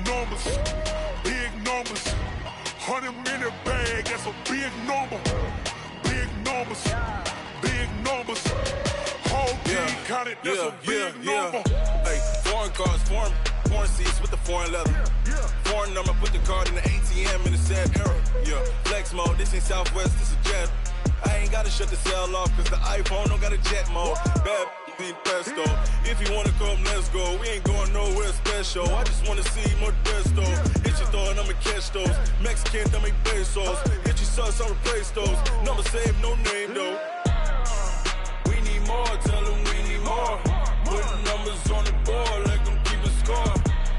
numbers, big numbers. 100-minute bag, that's a big number. Big numbers, big numbers. Whole team counted, that's a big number. Hey, foreign cars, foreign seats with the foreign leather. Foreign number, put the card in the ATM in the sad era. Yeah, flex mode, this ain't Southwest, this is jet. I ain't gotta shut the cell off, cause the iPhone don't got a jet mode. Bad need pesto. If you wanna come, let's go. We ain't going nowhere special. I just wanna see more desto. Hit your thought, I'ma catch those. Mexican, dummy pesos. Hit your sauce, I'll replace those. Number saved, no name though. We need more, tell them we need more. Putting numbers on the board, like them keep a score.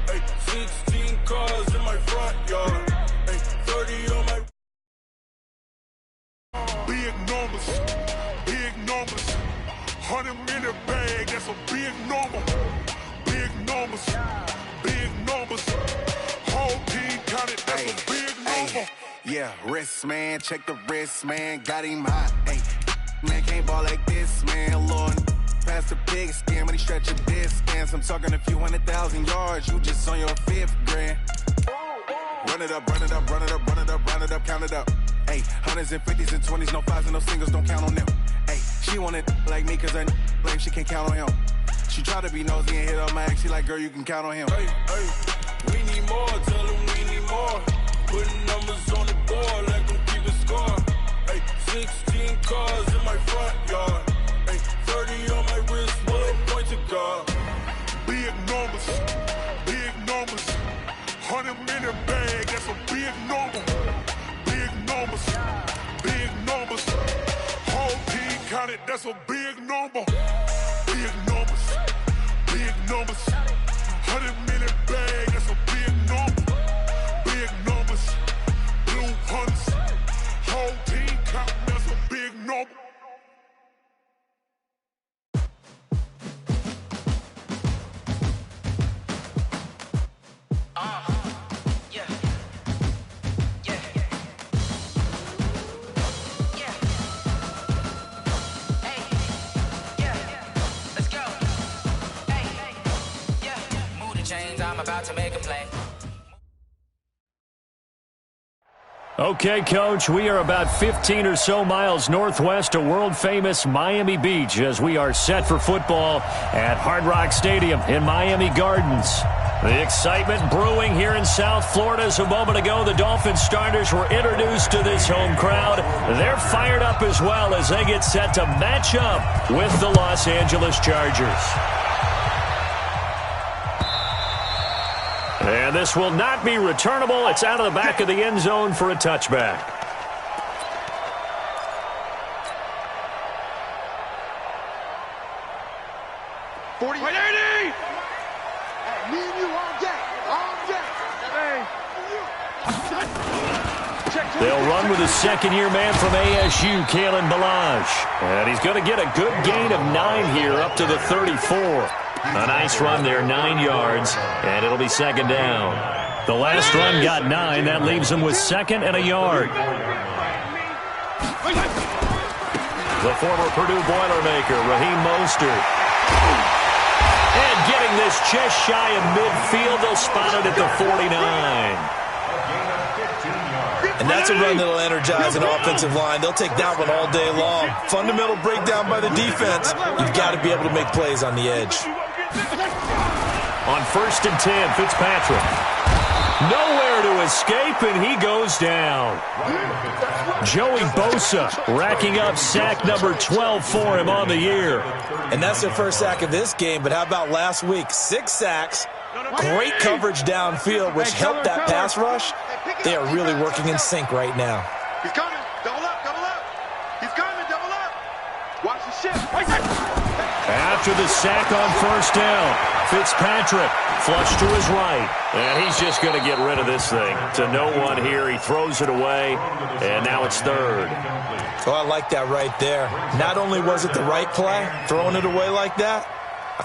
Hey, 16 cars in my front yard. Hey, 30 on my... Big numbers, big numbers. 100-minute bag, that's a big number. Big numbers, big numbers. Whole team counted, that's a big number. Yeah, wrist man, check the wrist man, got him hot. Hey, man can't ball like this, man. Lord, past the big skin when he stretch a distance. I'm talking a few 100,000 yards, you just on your 5th grand. Run it up, run it up, run it up, run it up, run it up, count it up. Hey, hundreds and 50s and 20s, no 5s and no singles, don't count on them. Hey, she want it like me cause her blame, she can't count on him. She try to be nosy and hit up my ex, she like, girl, you can count on him. Hey, we need more, tell them we need more. Putting numbers on the board, like them keep a score. Hey, 16 cars in my front yard. Hey, 30 on my wrist, bullet point to God. Big numbers, big numbers. 100-minute bag, that's a big number. Big numbers, big numbers. Whole team counted, that's a big number. Big numbers, big numbers. 100-minute bag, that's a big number. Big numbers, blue hunts. Whole team counting, that's a big number. I'm about to make a play. Okay, Coach, we are about 15 or so miles northwest of world-famous Miami Beach as we are set for football at Hard Rock Stadium in Miami Gardens. The excitement brewing here in South Florida as a moment ago. The Dolphins starters were introduced to this home crowd. They're fired up as well as they get set to match up with the Los Angeles Chargers. And this will not be returnable. It's out of the back of the end zone for a touchback. They'll run with his second-year man from ASU, Kalen Ballage. And he's going to get a good gain of 9 here up to the 34. A nice run there, 9 yards, and it'll be second down. The last run got 9. That leaves him with 2nd and a yard. The former Purdue Boilermaker, Raheem Mostert. And getting this just shy of midfield, they'll spot it at the 49. And that's a run that'll energize an offensive line. They'll take that one all day long. Fundamental breakdown by the defense. You've got to be able to make plays on the edge. On 1st and 10, Fitzpatrick. Nowhere to escape, and he goes down. Joey Bosa racking up sack number 12 for him on the year. And that's their first sack of this game, but how about last week? 6 sacks, great coverage downfield, which helped that pass rush. They are really working in sync right now. He's coming. Double up, double up. He's coming, double up. Watch the shift. After the sack on 1st down, Fitzpatrick flush to his right. And he's just going to get rid of this thing. To no one here. He throws it away, and now it's 3rd. Oh, I like that right there. Not only was it the right play, throwing it away like that,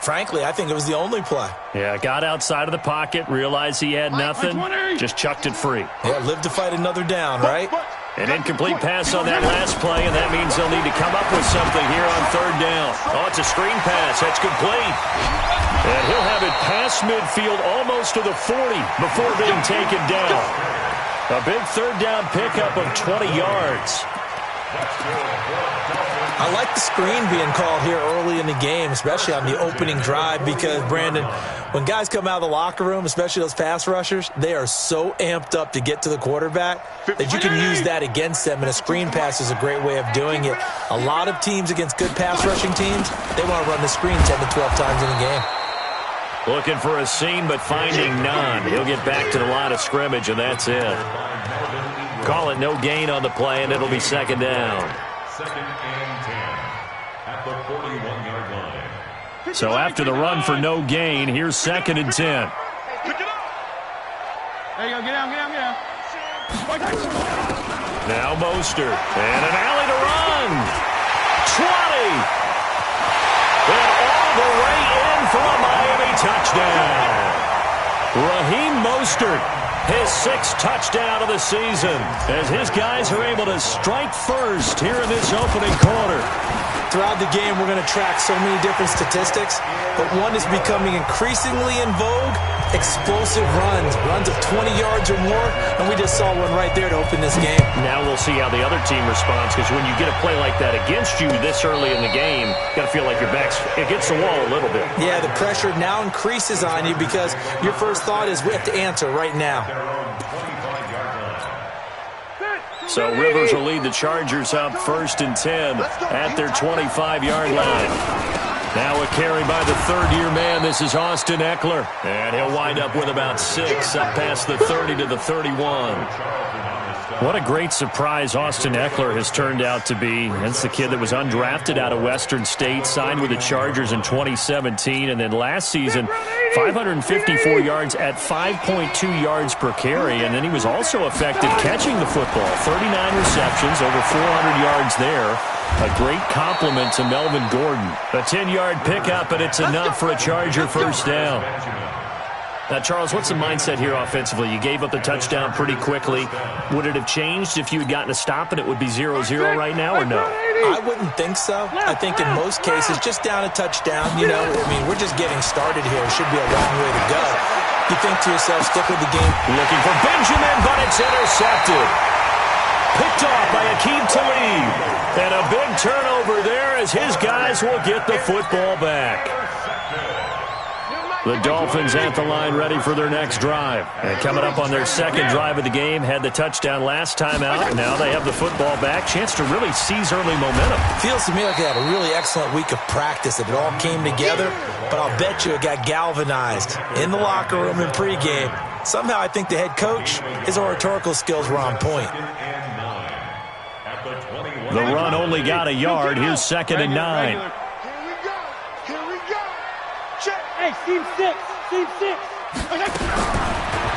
frankly, I think it was the only play. Yeah, got outside of the pocket, realized he had nothing, just chucked it free. Yeah, live to fight another down, right? An incomplete pass on that last play, and that means they'll need to come up with something here on 3rd down. Oh, it's a screen pass. That's complete. And he'll have it past midfield almost to the 40 before being taken down. A big third down pickup of 20 yards. I like the screen being called here early in the game, especially on the opening drive, because, Brandon, when guys come out of the locker room, especially those pass rushers, they are so amped up to get to the quarterback that you can use that against them, and a screen pass is a great way of doing it. A lot of teams against good pass rushing teams, they want to run the screen 10 to 12 times in a game. Looking for a seam, but finding none. He'll get back to the line of scrimmage, and that's it. Call it no gain on the play, and it'll be second down. Second and 10 at the 41-yard line. So after the run for no gain, here's second and 10. Pick it up. There you go. Get down, get down, get down. Now Mostert. And an alley to run. 20. And all the way in for a Miami touchdown. Raheem Mostert, his 6th touchdown of the season, as his guys are able to strike first here in this opening quarter. Throughout the game, we're going to track so many different statistics, but one is becoming increasingly in vogue: explosive runs of 20 yards or more, and we just saw one right there to open this game. Now we'll see how the other team responds, because when you get a play like that against you this early in the game, you got to feel like your back's against the wall a little bit. Yeah, the pressure now increases on you because your first thought is we have to answer right now. So Rivers will lead the Chargers up 1st and 10 at their 25-yard line. Now a carry by the third-year man. This is Austin Eckler. And he'll wind up with about 6 up past the 30 to the 31. What a great surprise Austin Eckler has turned out to be. That's the kid that was undrafted out of Western State, signed with the Chargers in 2017, and then last season, 554 yards at 5.2 yards per carry, and then he was also effective catching the football. 39 receptions, over 400 yards there. A great compliment to Melvin Gordon. A 10-yard pickup, and it's enough for a Charger first down. Now, Charles, what's the mindset here offensively? You gave up the touchdown pretty quickly. Would it have changed if you had gotten a stop and it would be 0-0 right now, or no? I wouldn't think so. I think in most cases, just down a touchdown, you know, I mean, we're just getting started here. It should be a long way to go. You think to yourself, stick with the game. Looking for Benjamin, but it's intercepted. Picked off by Aqib Talib. And a big turnover there as his guys will get the football back. The Dolphins at the line ready for their next drive. And coming up on their second drive of the game, had the touchdown last time out. Now they have the football back. Chance to really seize early momentum. Feels to me like they had a really excellent week of practice, that it all came together. But I'll bet you it got galvanized in the locker room in pregame. Somehow I think the head coach, his oratorical skills were on point. The run only got a yard. Here's 2nd and 9. Hey, team 6.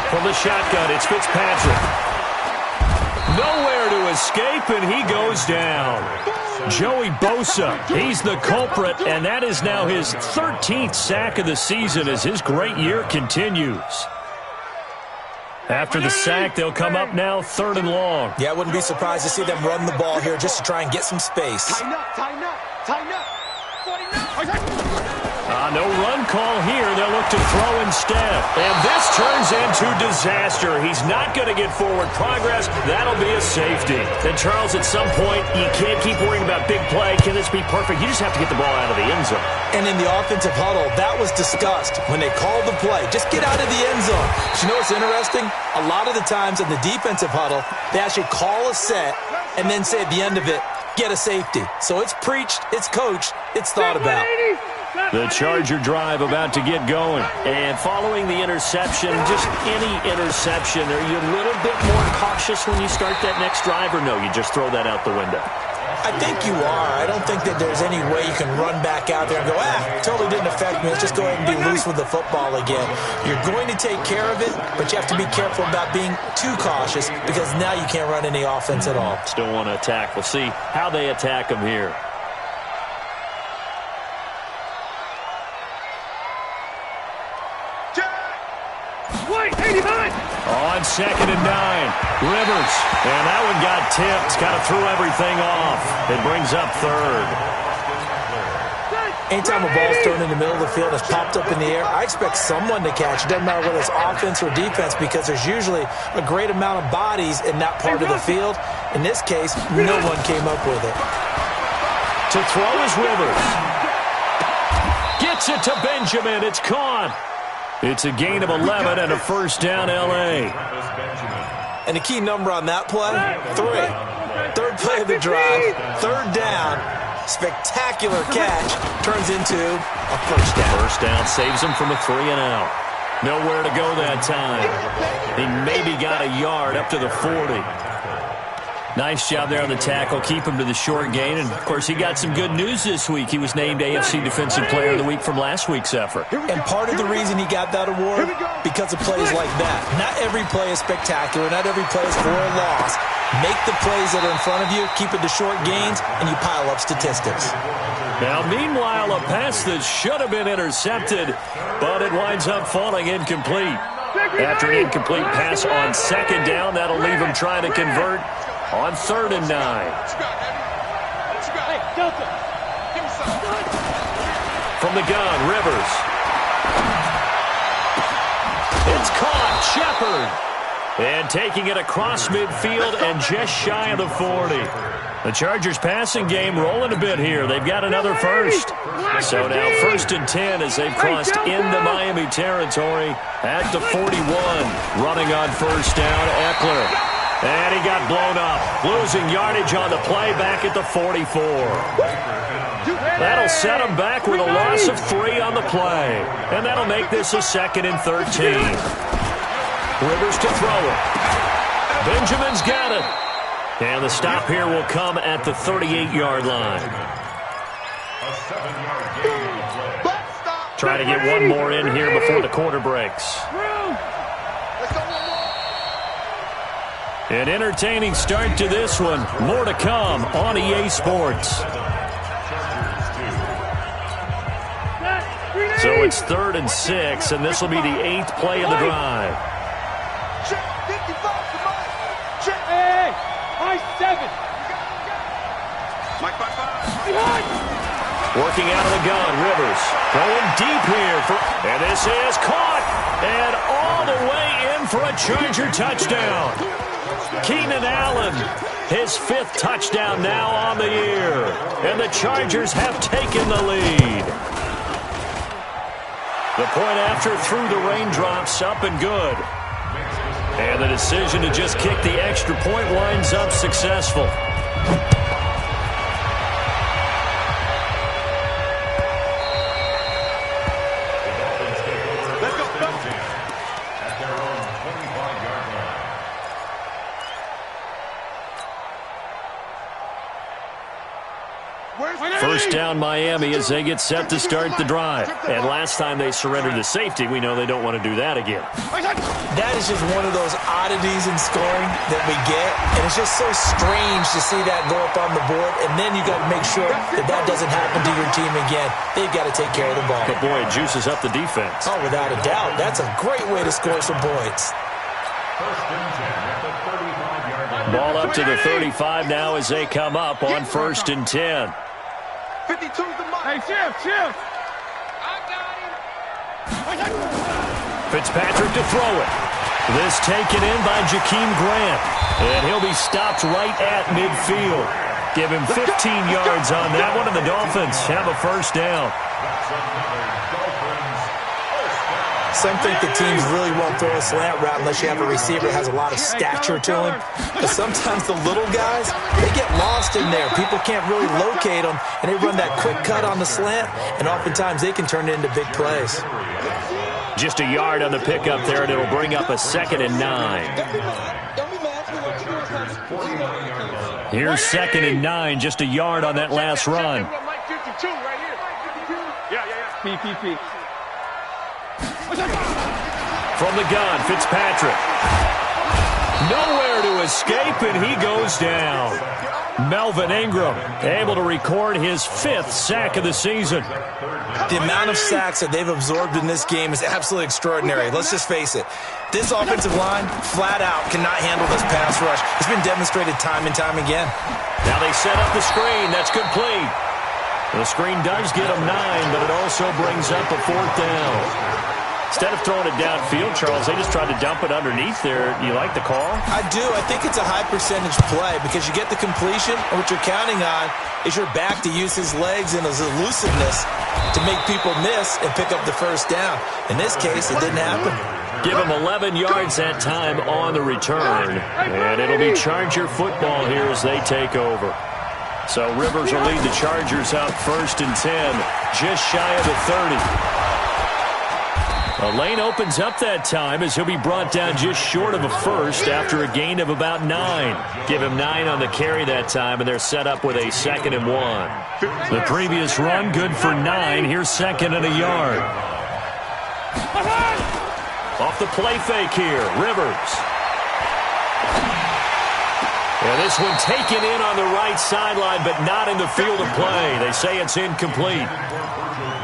From the shotgun, it's Fitzpatrick. Nowhere to escape, and he goes down. Joey Bosa, he's the culprit, and that is now his 13th sack of the season as his great year continues. After the sack, they'll come up now 3rd and long. Yeah, I wouldn't be surprised to see them run the ball here just to try and get some space. Tighten up. 49. No run call here. They'll look to throw instead. And this turns into disaster. He's not going to get forward progress. That'll be a safety. And Charles, at some point, you can't keep worrying about big play. Can this be perfect? You just have to get the ball out of the end zone. And in the offensive huddle, that was discussed when they called the play. Just get out of the end zone. But you know what's interesting? A lot of the times in the defensive huddle, they actually call a set and then say at the end of it, get a safety. So it's preached, it's coached, it's thought about. The Charger drive about to get going. And following the interception, just any interception, are you a little bit more cautious when you start that next drive, or no, you just throw that out the window? I think you are. I don't think that there's any way you can run back out there and go, totally didn't affect me. Let's just go ahead and be loose with the football again. You're going to take care of it, but you have to be careful about being too cautious because now you can't run any offense at all. Still want to attack. We'll see how they attack them here. On 2nd and 9, Rivers, and that one got tipped, kind of threw everything off. It brings up 3rd. Anytime a ball's thrown in the middle of the field, it's popped up in the air, I expect someone to catch. It doesn't matter whether it's offense or defense, because there's usually a great amount of bodies in that part of the field. In this case, no one came up with it. To throw is Rivers. Gets it to Benjamin. It's caught. It's a gain of 11 and a first down, L.A. And the key number on that play, 3. Third play of the drive, third down. Spectacular catch turns into a first down. First down saves him from a 3-and-out. Nowhere to go that time. He maybe got a yard up to the 40. Nice job there on the tackle. Keep him to the short gain. And, of course, he got some good news this week. He was named AFC Defensive Player of the Week from last week's effort. And part of the reason he got that award, because of plays like that. Not every play is spectacular. Not every play is for a loss. Make the plays that are in front of you, keep it to short gains, and you pile up statistics. Now, meanwhile, a pass that should have been intercepted, but it winds up falling incomplete. After an incomplete pass on second down, that'll leave him trying to convert on 3rd and 9. From the gun, Rivers. It's caught. Shepard. And taking it across midfield and just shy of the 40. The Chargers passing game rolling a bit here. They've got another first. So now 1st and 10 as they've crossed into Miami territory at the 41. Running on first down, Eckler. And he got blown up. Losing yardage on the play back at the 44. That'll set him back with a loss of 3 on the play. And that'll make this a 2nd and 13. Rivers to throw it. Benjamin's got it. And the stop here will come at the 38-yard line. Try to get one more in here before the quarter breaks. An entertaining start to this one. More to come on EA Sports. So it's 3rd and 6, and this will be the 8th play of the drive. Hey, I-7. Working out of the gun, Rivers going deep here. And this is caught. And all the way in for a Charger touchdown. Keenan Allen, his 5th touchdown now on the year. And the Chargers have taken the lead. The point after through the raindrops, up and good. And the decision to just kick the extra point winds up successful. First down Miami as they get set to start the drive. And last time they surrendered to safety, we know they don't want to do that again. That is just one of those oddities in scoring that we get. And it's just so strange to see that go up on the board. And then you got to make sure that that doesn't happen to your team again. They've got to take care of the ball. But boy, it juices up the defense. Oh, without a doubt. That's a great way to score some points. Ball up to the 35 now as they come up on 1st and 10. 52's the mark. Hey, chill. I got him. Fitzpatrick to throw it. This taken in by Jakeem Grant. And he'll be stopped right at midfield. Give him 15 yards on that one, and the Dolphins have a first down. Some think the teams really won't throw a slant route unless you have a receiver that has a lot of stature to him. But sometimes the little guys, they get lost in there. People can't really locate them, and they run that quick cut on the slant, and oftentimes they can turn it into big plays. Just a yard on the pickup there, and it'll bring up a 2nd and 9. Here's 2nd and 9, just a yard on that last run. PPP. From the gun, Fitzpatrick. Nowhere to escape, and he goes down. Melvin Ingram able to record his 5th sack of the season. The amount of sacks that they've absorbed in this game is absolutely extraordinary. Let's just face it. This offensive line, flat out, cannot handle this pass rush. It's been demonstrated time and time again. Now they set up the screen. That's complete. The screen does get him 9, but it also brings up a 4th down. Instead of throwing it downfield, Charles, they just tried to dump it underneath there. Do you like the call? I do. I think it's a high-percentage play because you get the completion, and what you're counting on is your back to use his legs and his elusiveness to make people miss and pick up the first down. In this case, it didn't happen. Give him 11 yards that time on the return, and it'll be Charger football here as they take over. So Rivers will lead the Chargers up 1st and 10, just shy of the 30. A lane opens up that time as he'll be brought down just short of a first after a gain of about 9. Give him 9 on the carry that time, and they're set up with a 2nd and 1. The previous run good for 9. Here's 2nd and a yard. Off the play fake here, Rivers. And this one taken in on the right sideline, but not in the field of play. They say it's incomplete.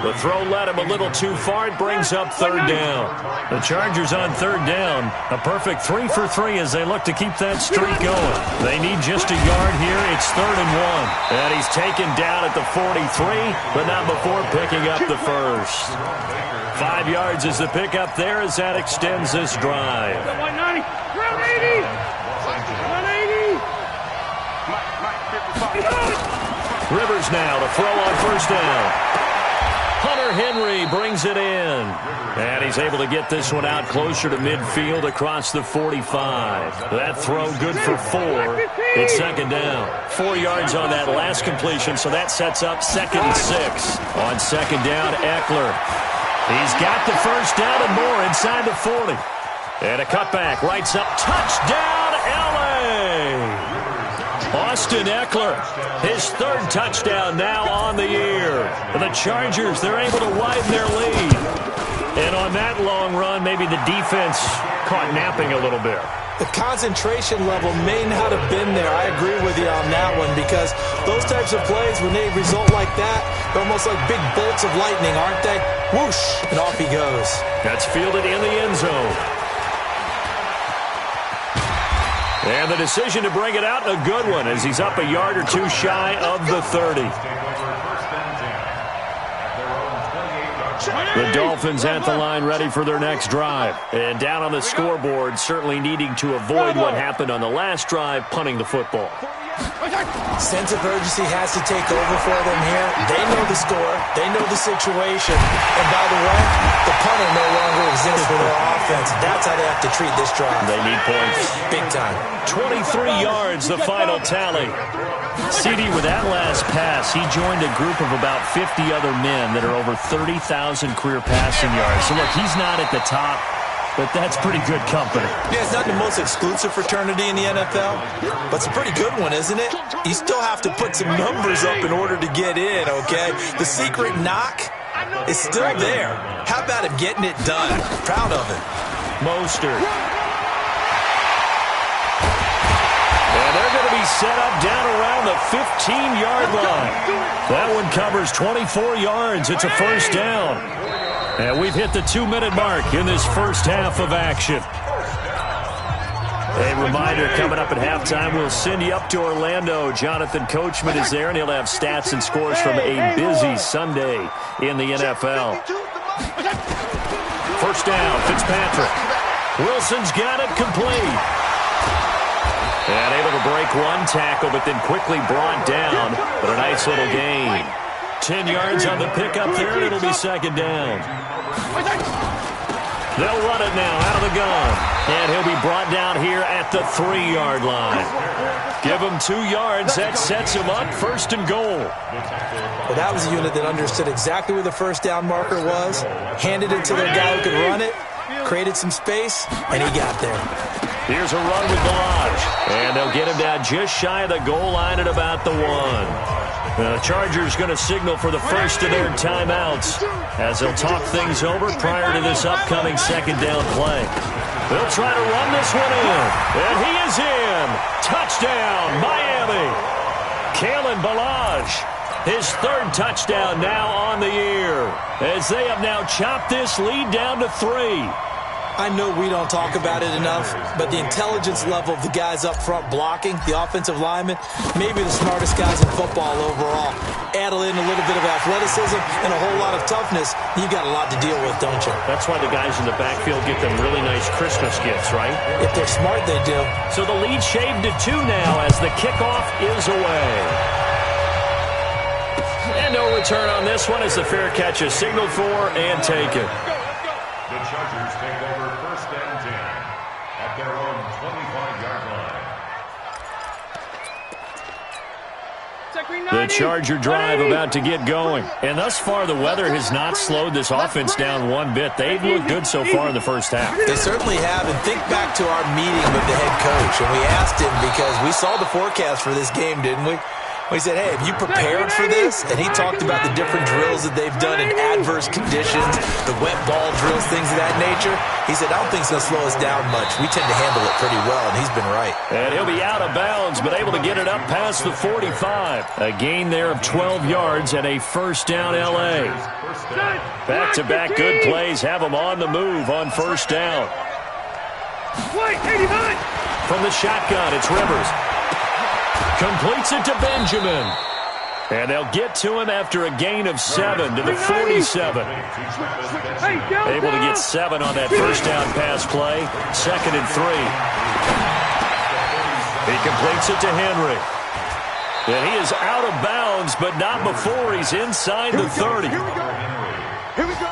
The throw led him a little too far. It brings up 3rd down. The Chargers on 3rd down. A perfect 3 for 3 as they look to keep that streak going. They need just a yard here. It's 3rd and 1. And he's taken down at the 43, but not before picking up the first. 5 yards is the pickup there as that extends this drive. 190. 180. 180. Rivers now to throw on 1st down. Hunter Henry brings it in. And he's able to get this one out closer to midfield across the 45. That throw good for 4. It's 2nd down. 4 yards on that last completion, so that sets up 2nd and 6. On 2nd down, Eckler. He's got the first down and more inside the 40. And a cutback, rights up, touchdown, L.A. Austin Eckler, his 3rd touchdown now on the year. And the Chargers, they're able to widen their lead. And on that long run, maybe the defense caught napping a little bit. The concentration level may not have been there. I agree with you on that one because those types of plays, when they result like that, they're almost like big bolts of lightning, aren't they? Whoosh, and off he goes. That's fielded in the end zone. And the decision to bring it out, a good one, as he's up a yard or 2 shy of the 30. The Dolphins at the line ready for their next drive. And down on the scoreboard, certainly needing to avoid what happened on the last drive, punting the football. Sense of urgency has to take over for them here. They know the score. They know the situation. And by the way, the punter no longer exists for their offense. That's how they have to treat this drive. They need points. Big time. 23 yards, the final tally. CD, with that last pass, he joined a group of about 50 other men that are over 30,000 career passing yards. So, look, he's not at the top, but that's pretty good company. Yeah, it's not the most exclusive fraternity in the NFL, but it's a pretty good one, isn't it? You still have to put some numbers up in order to get in, okay? The secret knock is still there. How about him getting it done? Proud of it. Mostert. And they're going to be set up down around the 15-yard line. That one covers 24 yards. It's a first down. And we've hit the 2-minute mark in this first half of action. A reminder, coming up at halftime, we'll send you up to Orlando. Jonathan Coachman is there, and he'll have stats and scores from a busy Sunday in the NFL. First down, Fitzpatrick. Wilson's got it complete. And able to break one tackle, but then quickly brought down. But a nice little gain. 10 yards on the pickup there, and it'll be second down. They'll run it now out of the gun. And he'll be brought down here at the 3-yard line. Give him 2 yards. That sets him up first and goal. Well, that was a unit that understood exactly where the first down marker was, handed it to their guy who could run it, created some space, and he got there. Here's a run with Balaj. And they'll get him down just shy of the goal line at about the 1. The Chargers going to signal for the first of their timeouts as they'll talk things over prior to this upcoming second down play. They'll try to run this one in. And he is in. Touchdown, Miami. Kalen Balaj, his 3rd touchdown now on the year, as they have now chopped this lead down to 3. I know we don't talk about it enough, but the intelligence level of the guys up front blocking, the offensive linemen, maybe the smartest guys in football overall. Add in a little bit of athleticism and a whole lot of toughness, you've got a lot to deal with, don't you? That's why the guys in the backfield get them really nice Christmas gifts, right? If they're smart, they do. So the lead shaved to 2 now as the kickoff is away. And no return on this one as the fair catch is signaled for and taken. The Chargers take over 1st and 10 at their own 25-yard line. The Charger drive about to get going. And thus far, the weather has not slowed this offense down one bit. They've looked good so far in the first half. They certainly have. And think back to our meeting with the head coach. And we asked him because we saw the forecast for this game, didn't we? We said, hey, have you prepared for this? And he talked about the different drills that they've done in adverse conditions, the wet ball drills, things of that nature. He said, I don't think it's going to slow us down much. We tend to handle it pretty well, and he's been right. And he'll be out of bounds, but able to get it up past the 45. A gain there of 12 yards and a first down L.A. Back-to-back good plays have them on the move on first down. From the shotgun, it's Rivers. Completes it to Benjamin. And they'll get to him after a gain of 7 to the 47. Able to get 7 on that first down pass play. 2nd and 3. He completes it to Henry. And he is out of bounds, but not before he's inside the 30. Here we go.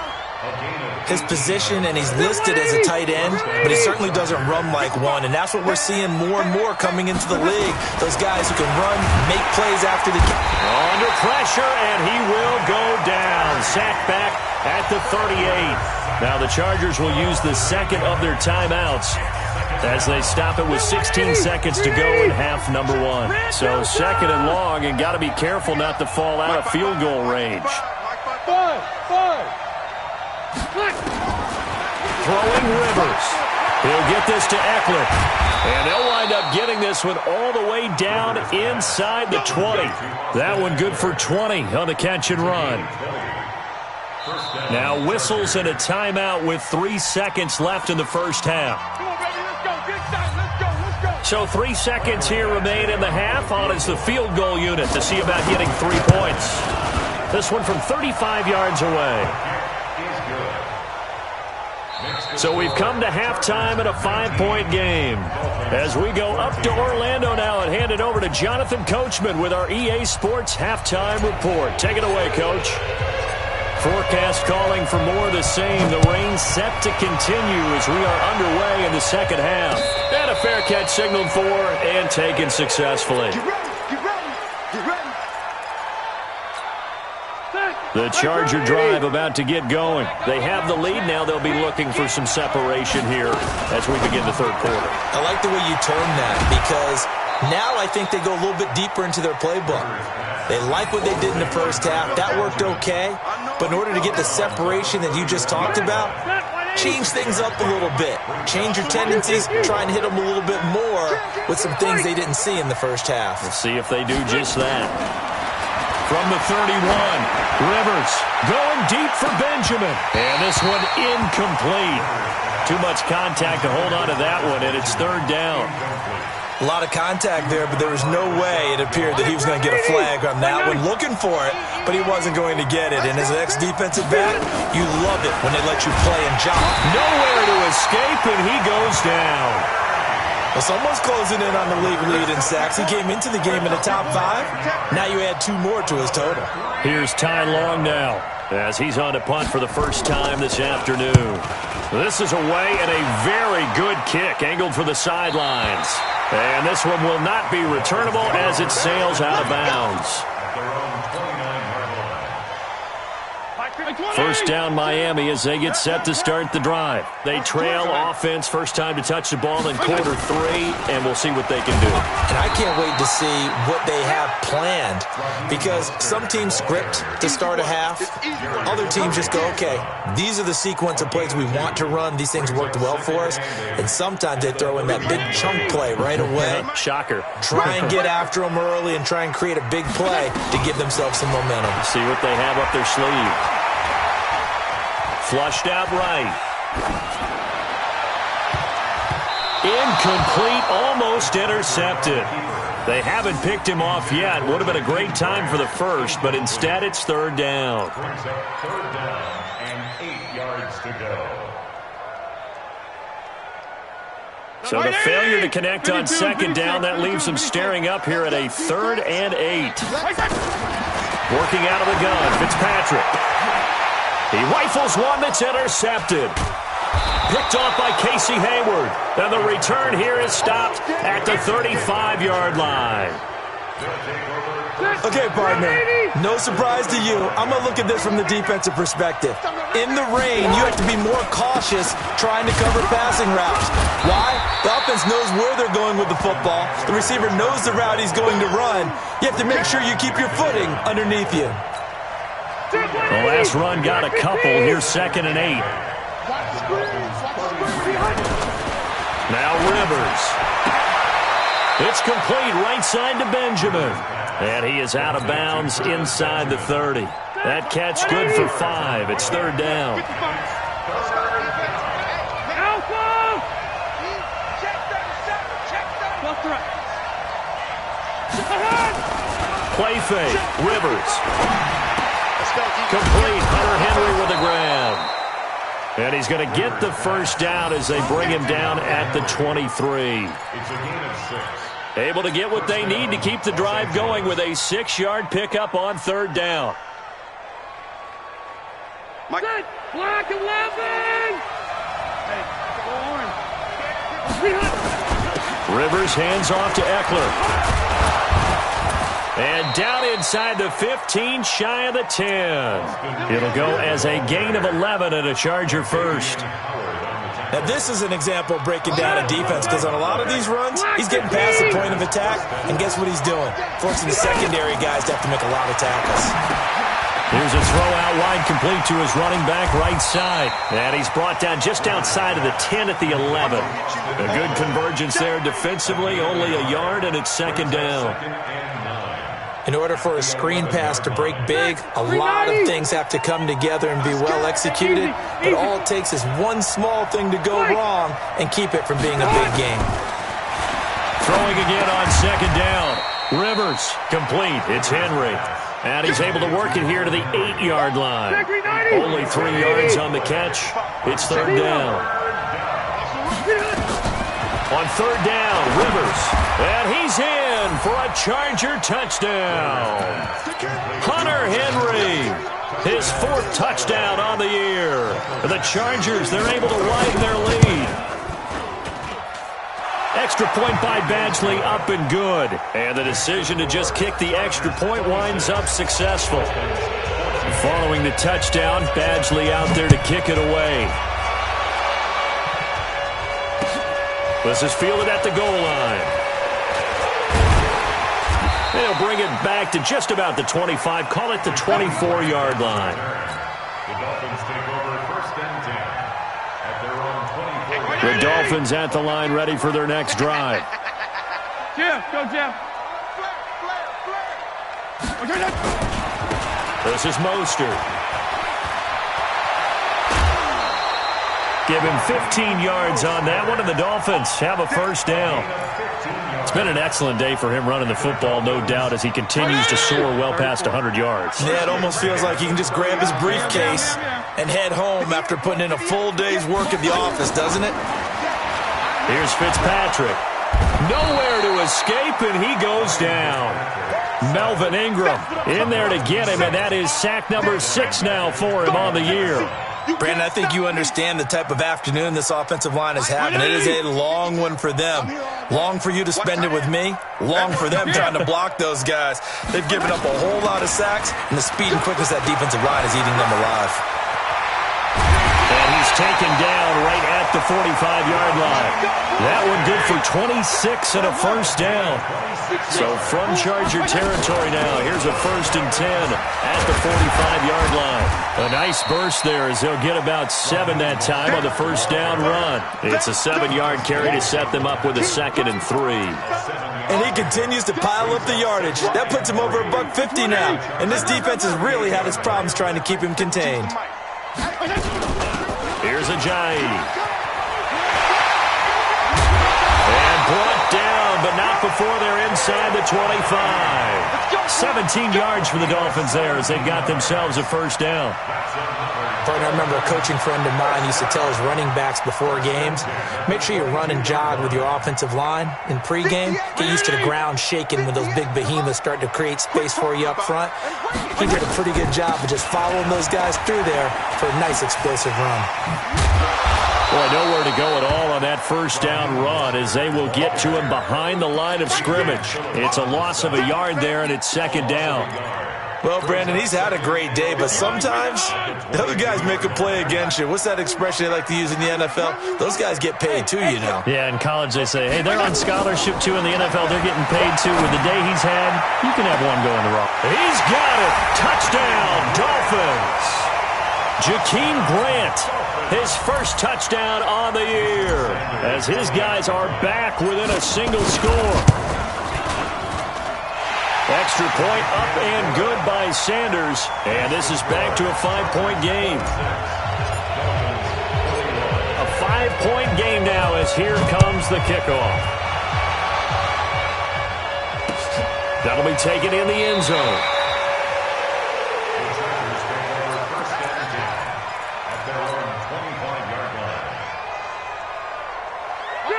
His position, and he's listed as a tight end, but he certainly doesn't run like one, and that's what we're seeing more and more coming into the league. Those guys who can run, make plays after the game. Under pressure, and he will go down. Sacked back at the 38. Now the Chargers will use the second of their timeouts as they stop it with 16 seconds to go in half number 1. So 2nd and long, and got to be careful not to fall out of field goal range. Throwing Rivers. He'll get this to Eckler. And they'll wind up getting this one all the way down inside the 20. That one good for 20 on the catch and run. Now whistles and a timeout with 3 seconds left in the first half. So 3 seconds here remain in the half. On is the field goal unit to see about getting 3 points. This one from 35 yards away. So we've come to halftime in a 5-point game. As we go up to Orlando now and hand it over to Jonathan Coachman with our EA Sports Halftime Report. Take it away, Coach. Forecast calling for more of the same. The rain set to continue as we are underway in the second half. And a fair catch signaled for and taken successfully. The Charger drive about to get going. They have the lead now. They'll be looking for some separation here as we begin the third quarter. I like the way you term that because now I think they go a little bit deeper into their playbook. They like what they did in the first half. That worked okay. But in order to get the separation that you just talked about, change things up a little bit. Change your tendencies. Try and hit them a little bit more with some things they didn't see in the first half. Let's see if they do just that. From the 31, Rivers going deep for Benjamin. And this one incomplete. Too much contact to hold on to that one, and it's 3rd down. A lot of contact there, but there was no way it appeared that he was going to get a flag on that one. Looking for it, but he wasn't going to get it. And as an ex-defensive back, you love it when they let you play and jump. Nowhere to escape, and he goes down. Well, someone's closing in on the league lead in sacks. He came into the game in the top 5. Now you add 2 more to his total. Here's Ty Long now as he's on to punt for the first time this afternoon. This is away and a very good kick angled for the sidelines. And this one will not be returnable as it sails out of bounds. First down Miami as they get set to start the drive. They trail offense, first time to touch the ball in quarter 3, and we'll see what they can do. And I can't wait to see what they have planned because some teams script to start a half. Other teams just go, okay, these are the sequence of plays we want to run. These things worked well for us. And sometimes they throw in that big chunk play right away. Shocker. Try and get after them early and try and create a big play to give themselves some momentum. See what they have up their sleeve. Flushed out right. Incomplete, almost intercepted. They haven't picked him off yet. Would have been a great time for the first, but instead it's third down. Brings up third down and 8 yards to go. So the failure to connect on second down, that leaves them staring up here at a 3rd and 8. Working out of the gun, Fitzpatrick. He rifles one that's intercepted. Picked off by Casey Hayward. And the return here is stopped at the 35-yard line. Okay, partner, no surprise to you. I'm going to look at this from the defensive perspective. In the rain, you have to be more cautious trying to cover passing routes. Why? The offense knows where they're going with the football. The receiver knows the route he's going to run. You have to make sure you keep your footing underneath you. The last run got a couple. Here's 2nd and 8. Now Rivers. It's complete right side to Benjamin. And he is out of bounds inside the 30. That catch good for 5. It's third down. Play fake. Rivers. Complete. Hunter Henry with the grab. And he's going to get the first down as they bring him down at the 23. It's a gain of 6. Able to get what they need to keep the drive going with a 6-yard pickup on third down. Set. Black 11. Rivers hands off to Eckler. And down inside the 15, shy of the 10. It'll go as a gain of 11 and a Charger first. Now, this is an example of breaking down a defense because on a lot of these runs, he's getting past the point of attack, and guess what he's doing? Forcing the secondary guys to have to make a lot of tackles. Here's a throw out wide complete to his running back right side. And he's brought down just outside of the 10 at the 11. A good convergence there defensively, only a yard, and it's second down. In order for a screen pass to break big, a lot of things have to come together and be well executed. But all it takes is one small thing to go wrong and keep it from being a big game. Throwing again on second down. Rivers, complete. It's Henry. And he's able to work it here to the 8-yard line. Only 3 yards on the catch. It's third down. On third down, Rivers. And he's in for a Charger touchdown. Hunter Henry, his 4th touchdown on the year. The Chargers, they're able to widen their lead. Extra point by Badgley, up and good. And the decision to just kick the extra point winds up successful. Following the touchdown, Badgley out there to kick it away. This is fielded at the goal line. They'll bring it back to just about the 25, call it the 24-yard line. The Dolphins take over 1st and 10 at their own 24. The Dolphins at the line ready for their next drive. Jeff, go Jeff. This is Mostert. Give him 15 yards on that one, and the Dolphins have a first down. It's been an excellent day for him running the football, no doubt, as he continues to soar well past 100 yards. Yeah, it almost feels like he can just grab his briefcase and head home after putting in a full day's work at the office, doesn't it? Here's Fitzpatrick. Nowhere to escape, and he goes down. Melvin Ingram in there to get him, and that is sack number 6 now for him on the year. Brandon, I think you understand the type of afternoon this offensive line is having. It is a long one for them. Long for you to spend it with me. Long for them trying to block those guys. They've given up a whole lot of sacks, and the speed and quickness that defensive line is eating them alive. And he's taken down right at the 45-yard line. That one good for 26 and a first down. So from Charger territory now, here's a 1st and 10 at the 45-yard line. A nice burst there as they'll get about 7 that time on the first down run. It's a 7-yard carry to set them up with a 2nd and 3. And he continues to pile up the yardage. That puts him over $150 now. And this defense has really had its problems trying to keep him contained. Here's Ajayi. down, but not before they're inside the 25. 17 yards for the Dolphins there as they've got themselves a first down. I remember a coaching friend of mine used to tell his running backs before games, make sure you run and jog with your offensive line in pregame. Get used to the ground shaking when those big behemoths start to create space for you up front. He did a pretty good job of just following those guys through there for a nice explosive run. Boy, nowhere to go at all on that first down run as they will get to him behind the line of scrimmage. It's a loss of a yard there, and it's second down. Well, Brandon, he's had a great day, but sometimes the other guys make a play against you. What's that expression they like to use in the NFL? Those guys get paid too, you know. Yeah, in college they say, hey, they're on scholarship too. In the NFL, they're getting paid too. With the day he's had, you can have one going the wrong. He's got it. Touchdown, Dolphins. Jakeem Grant, his first touchdown on the year, as his guys are back within a single score. Extra point up and good by Sanders, and this is back to a 5-point game. A 5-point game now as here comes the kickoff. That'll be taken in the end zone.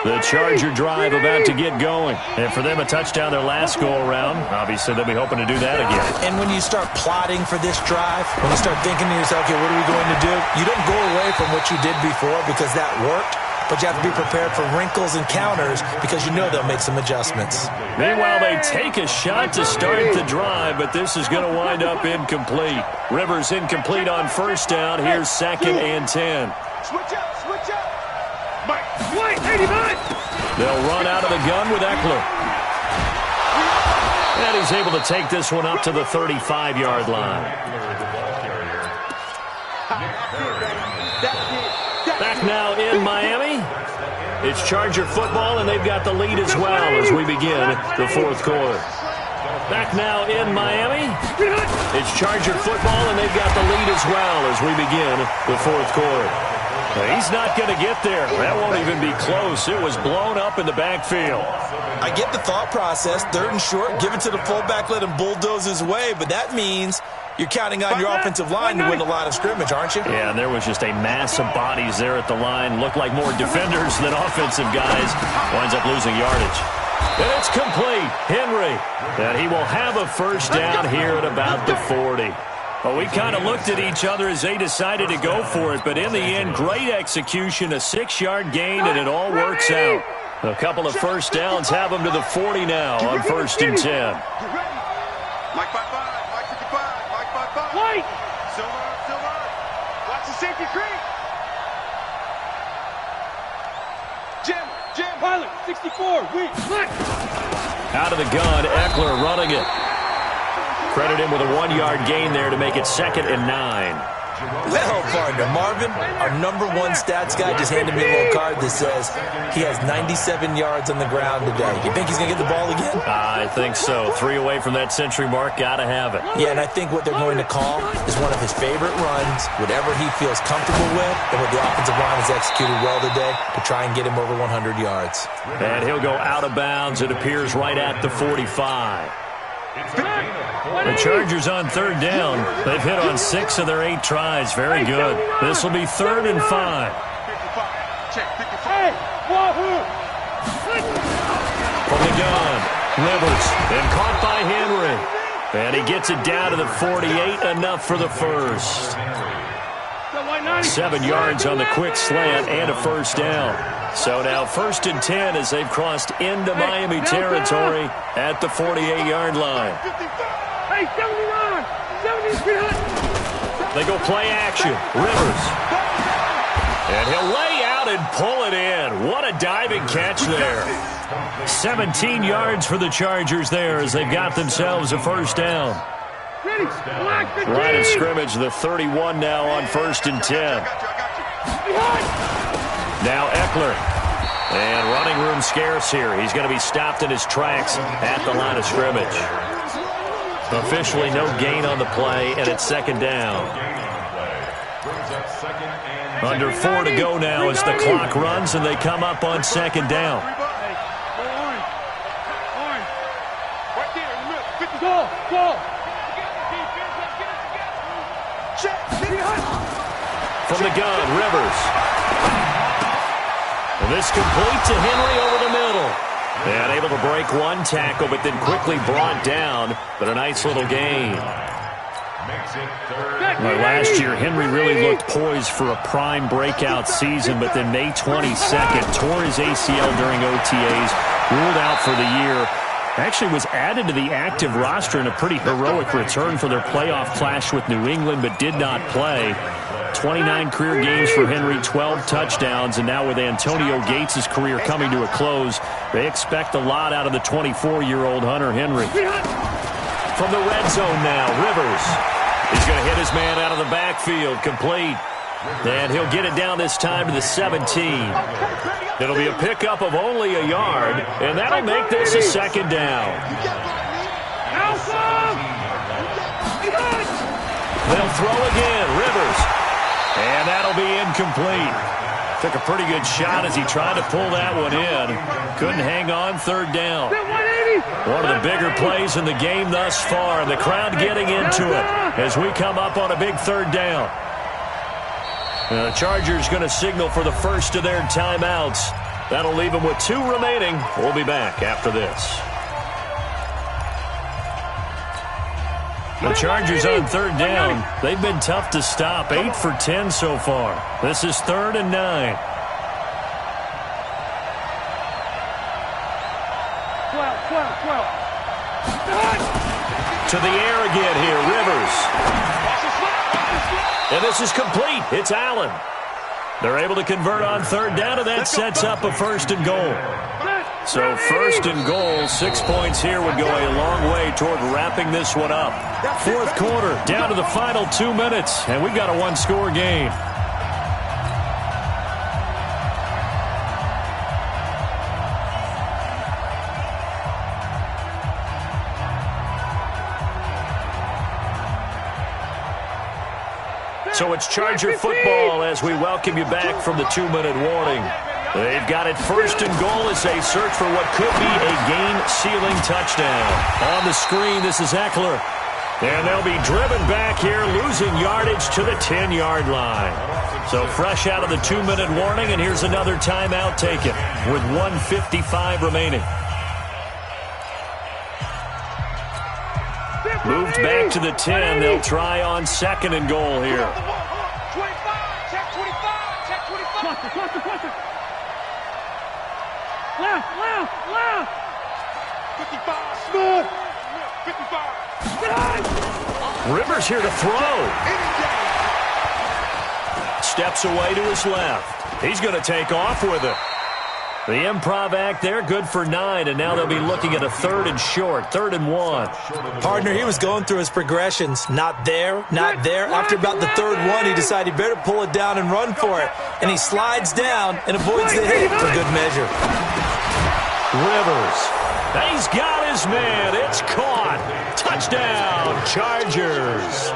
The Charger drive about to get going. And for them, a touchdown their last go-around. Obviously, they'll be hoping to do that again. And when you start plotting for this drive, when you start thinking to yourself, okay, what are we going to do? You don't go away from what you did before because that worked. But you have to be prepared for wrinkles and counters because you know they'll make some adjustments. Meanwhile, they take a shot to start the drive, but this is going to wind up incomplete. Rivers incomplete on first down. Here's 2nd and 10. Switch up, switch up. Wait, 89! They'll run out of the gun with Eckler. And he's able to take this one up to the 35-yard line. Back now in Miami. It's Charger football, and they've got the lead as well as we begin the fourth quarter. Back now in Miami. It's Charger football, and they've got the lead as well as we begin the fourth quarter. He's not going to get there. That won't even be close. It was blown up in the backfield. I get the thought process. 3rd and short, give it to the fullback, let him bulldoze his way. But that means you're counting on your offensive line to win the line of scrimmage, aren't you? Yeah, and there was just a mass of bodies there at the line. Looked like more defenders than offensive guys. Winds up losing yardage. And it's complete. Henry. And he will have a first down here at about the 40. Well, we kind of looked at each other as they decided to go for it, but in the end, great execution, a 6-yard gain, and it all works out. A couple of first downs have them to the 40 now on 1st and 10. Mike 5-5, Mike 55, Mike 5-5. Wait! Silver, silver. Watch the safety creep. Jim. Pilot, 64, weak, left. Out of the gun, Eckler running it. Credit him with a 1-yard gain there to make it 2nd and 9. Well, partner, Marvin, our #1 stats guy just handed me a little card that says he has 97 yards on the ground today. You think he's going to get the ball again? I think so. 3 away from that century mark. Got to have it. Yeah, and I think what they're going to call is one of his favorite runs, whatever he feels comfortable with, and what the offensive line has executed well today to try and get him over 100 yards. And he'll go out of bounds. It appears right at the 45. The Chargers on 3rd down. They've hit on 6 of their 8 tries. Very good. This will be 3rd and 5. 55. Check, 55. Hey, wahoo! From the gun, Rivers, and caught by Henry. And he gets it down to the 48, enough for the first. 7 yards on the quick slant and a first down. So now 1st and 10 as they've crossed into Miami territory at the 48-yard line. Hey, 79! 70! They go play action. Rivers. And he'll lay out and pull it in. What a diving catch there. 17 yards for the Chargers there as they've got themselves a first down. Ready, black 15! Line of scrimmage, the 31 now on 1st and 10. Now Eckler. And running room scarce here. He's going to be stopped in his tracks at the line of scrimmage. Officially no gain on the play, and it's 2nd down. Under 4 to go now as the clock runs, and they come up on 2nd down. ball. From the gun, Rivers. And this complete to Henry over the middle. And able to break one tackle, but then quickly brought down. But a nice little gain. Well, last year, Henry really looked poised for a prime breakout season, but then May 22nd, tore his ACL during OTAs, ruled out for the year. Actually was added to the active roster in a pretty heroic return for their playoff clash with New England, but did not play. 29 career games for Henry, 12 touchdowns, and now with Antonio Gates' career coming to a close, they expect a lot out of the 24-year-old Hunter Henry. From the red zone now, Rivers. He's going to hit his man out of the backfield, complete. And he'll get it down this time to the 17. It'll be a pickup of only a yard, and that'll make this a second down. They'll throw again, Rivers. And that'll be incomplete. Took a pretty good shot as he tried to pull that one in. Couldn't hang on, third down. One of the bigger plays in the game thus far, and the crowd getting into it as we come up on a big third down. The Chargers going to signal for the first of their timeouts. That'll leave them with 2 remaining. We'll be back after this. The Chargers on third down. They've been tough to stop. 8 for 10 so far. This is 3rd and 9. To the air again here, Rivers. And this is complete. It's Allen. They're able to convert on third down, and that sets up a 1st and goal. So 1st and goal, 6 points here would go a long way toward wrapping this one up. 4th quarter, down to the final 2 minutes, and we've got a 1-score game. So it's Charger football as we welcome you back from the 2-minute warning. They've got it 1st and goal as they search for what could be a game-sealing touchdown. On the screen, this is Eckler. And they'll be driven back here, losing yardage to the 10-yard line. So fresh out of the 2-minute warning, and here's another timeout taken with 1:55 remaining. Moved back to the 10. They'll try on 2nd and goal here. 25, check 25, check 25. Left. 55. Smooth. 55. Rivers here to throw. Steps away to his left. He's going to take off with it. The improv act there, good for 9, and now they'll be looking at a 3rd and short, 3rd and 1. Partner, he was going through his progressions. Not there, not there. After about the 3rd one, he decided he better pull it down and run for it. And he slides down and avoids the hit for good measure. Rivers. He's got his man. It's caught. Touchdown, Chargers.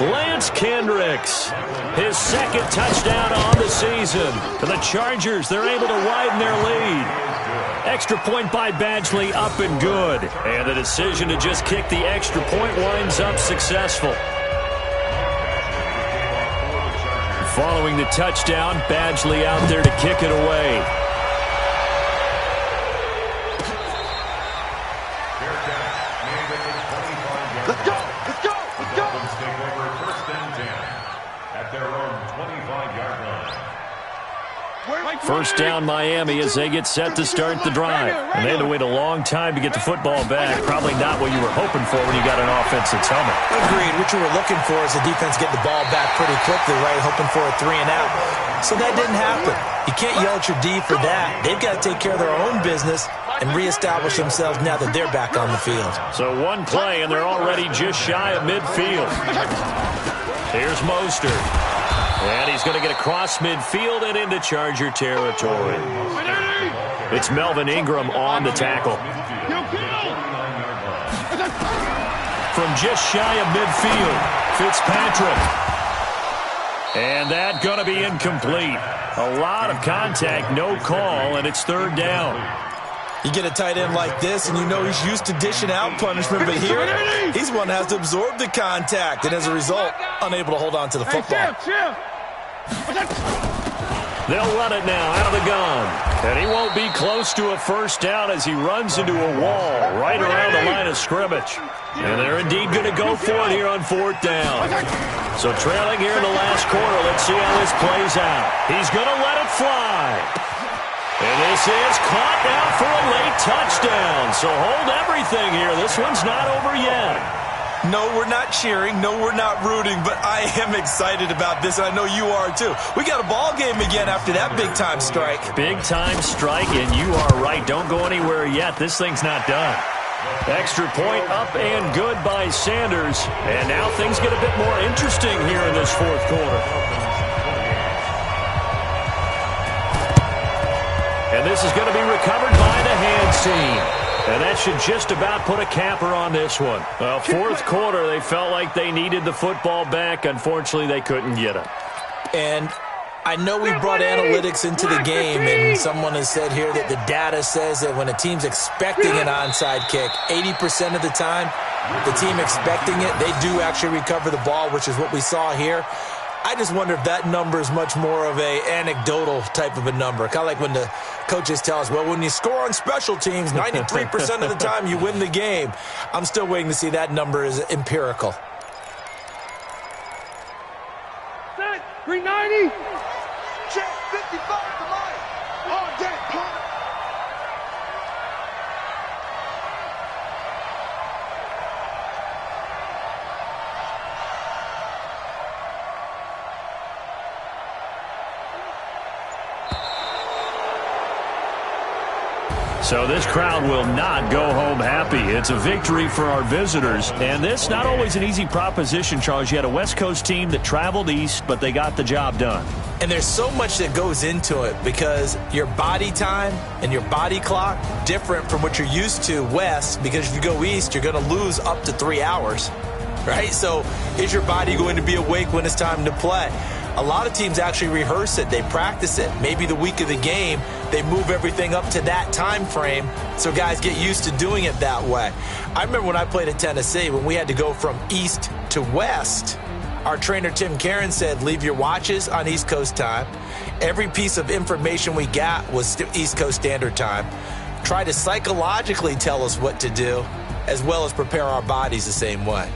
Lance Kendricks, his 2nd touchdown on the season. For the Chargers, they're able to widen their lead. Extra point by Badgley, up and good. And the decision to just kick the extra point winds up successful. Following the touchdown, Badgley out there to kick it away. Let's go! First down Miami as they get set to start the drive. And they had to wait a long time to get the football back. Probably not what you were hoping for when you got an offense that's humming. Agreed. What you were looking for is the defense getting the ball back pretty quickly, right? Hoping for a 3 and out. So that didn't happen. You can't yell at your D for that. They've got to take care of their own business and reestablish themselves now that they're back on the field. So one play, and they're already just shy of midfield. Here's Mostert. And he's going to get across midfield and into Charger territory. It's Melvin Ingram on the tackle. From just shy of midfield, Fitzpatrick. And that going to be incomplete. A lot of contact, no call, and it's 3rd down. You get a tight end like this, and you know he's used to dishing out punishment, but here, he's one that has to absorb the contact, and as a result, unable to hold on to the football. They'll run it now out of the gun. And he won't be close to a first down as he runs into a wall right around the line of scrimmage. And they're indeed going to go for it here on 4th down. So trailing here in the last quarter, let's see how this plays out. He's going to let it fly. And this is caught now for a late touchdown. So hold everything here. This one's not over yet. No, we're not cheering. No, we're not rooting. But I am excited about this, and I know you are too. We got a ball game again after that big-time strike. Big-time strike, and you are right. Don't go anywhere yet. This thing's not done. Extra point up and good by Sanders. And now things get a bit more interesting here in this 4th quarter. And this is going to be recovered by the hands team. And that should just about put a capper on this one. Well, 4th quarter, they felt like they needed the football back. Unfortunately, they couldn't get it. And I know we brought analytics into the game, and someone has said here that the data says that when a team's expecting an onside kick, 80% of the time, the team expecting it, they do actually recover the ball, which is what we saw here. I just wonder if that number is much more of a anecdotal type of a number. Kind of like when the coaches tell us, well, when you score on special teams, 93% of the time you win the game. I'm still waiting to see that number is empirical. Set, 390. Check, 55 to line. On deck, punt. So this crowd will not go home happy. It's a victory for our visitors. And this not always an easy proposition, Charles. You had a West Coast team that traveled east, but they got the job done. And there's so much that goes into it because your body time and your body clock different from what you're used to west, because if you go east, you're going to lose up to 3 hours, right? So is your body going to be awake when it's time to play? A lot of teams actually rehearse it. They practice it. Maybe the week of the game, they move everything up to that time frame so guys get used to doing it that way. I remember when I played at Tennessee, when we had to go from east to west, our trainer Tim Karen said, leave your watches on East Coast time. Every piece of information we got was East Coast Standard Time. Try to psychologically tell us what to do, as well as prepare our bodies the same way.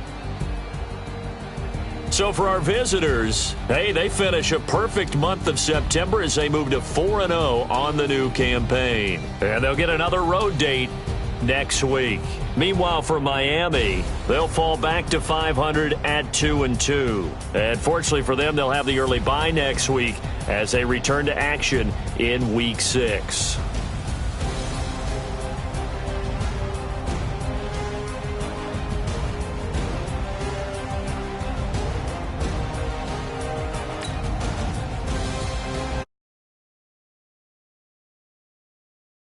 So for our visitors, hey, they finish a perfect month of September as they move to 4-0 on the new campaign. And they'll get another road date next week. Meanwhile, for Miami, they'll fall back to 500 at 2-2. And fortunately for them, they'll have the early bye next week as they return to action in Week 6.